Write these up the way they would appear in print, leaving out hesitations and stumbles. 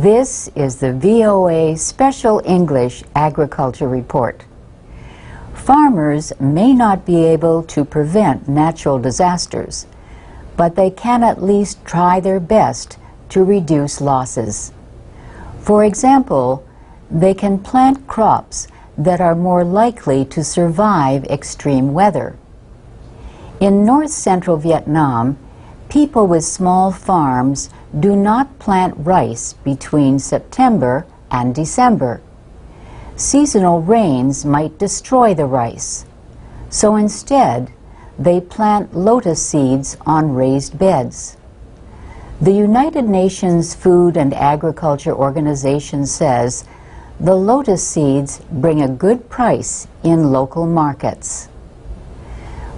This is the VOA Special English Agriculture Report. Farmers may not be able to prevent natural disasters, but they can at least try their best to reduce losses. For example, they can plant crops that are more likely to survive extreme weather. In north-central Vietnam, people with small farms do not plant rice between September and December. Seasonal rains might destroy the rice, so instead they plant lotus seeds on raised beds. The United Nations Food and Agriculture Organization says the lotus seeds bring a good price in local markets.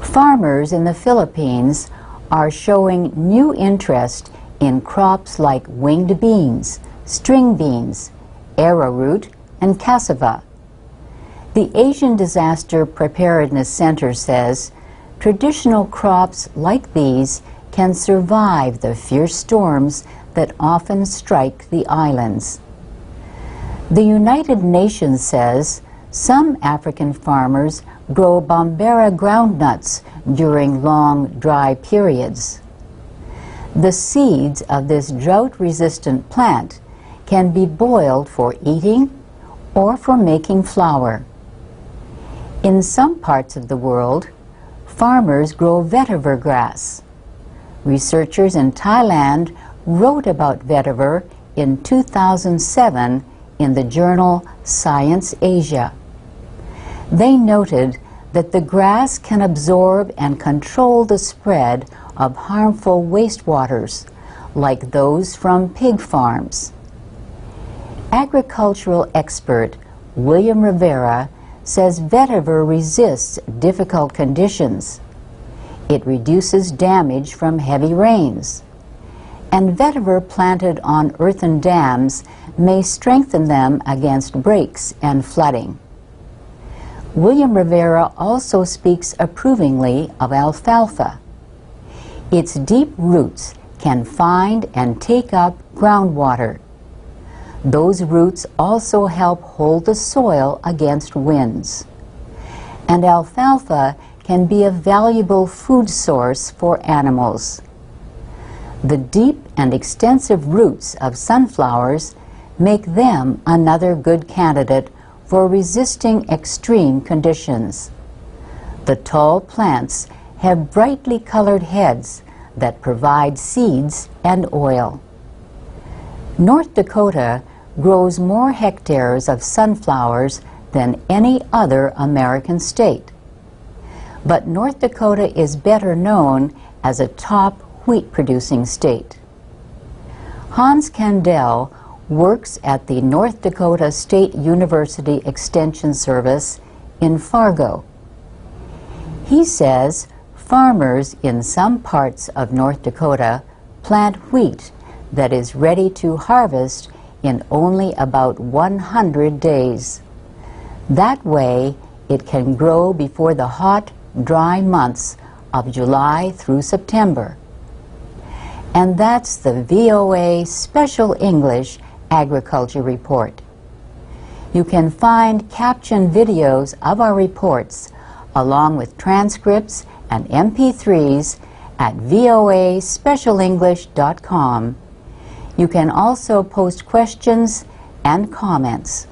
Farmers in the Philippines are showing new interest in crops like winged beans, string beans, arrowroot, and cassava. The Asian Disaster Preparedness Center says traditional crops like these can survive the fierce storms that often strike the islands. The United Nations says some African farmers grow Bambara groundnuts during long, dry periods. The seeds of this drought-resistant plant can be boiled for eating or for making flour. In some parts of the world, farmers grow vetiver grass. Researchers in Thailand wrote about vetiver in 2007 in the journal Science Asia. They noted that the grass can absorb and control the spread of harmful wastewaters, like those from pig farms. Agricultural expert William Rivera says vetiver resists difficult conditions. It reduces damage from heavy rains. And vetiver planted on earthen dams may strengthen them against breaks and flooding. William Rivera also speaks approvingly of alfalfa. Its deep roots can find and take up groundwater. Those roots also help hold the soil against winds. And alfalfa can be a valuable food source for animals. The deep and extensive roots of sunflowers make them another good candidate for resisting extreme conditions. The tall plants have brightly colored heads that provide seeds and oil. North Dakota grows more hectares of sunflowers than any other American state. But North Dakota is better known as a top wheat-producing state. Hans Kandel works at the North Dakota State University Extension Service in Fargo. He says farmers in some parts of North Dakota plant wheat that is ready to harvest in only about 100 days. That way, it can grow before the hot, dry months of July through September. And that's the VOA Special English Agriculture Report. You can find captioned videos of our reports along with transcripts and MP3s at voaspecialenglish.com. You can also post questions and comments.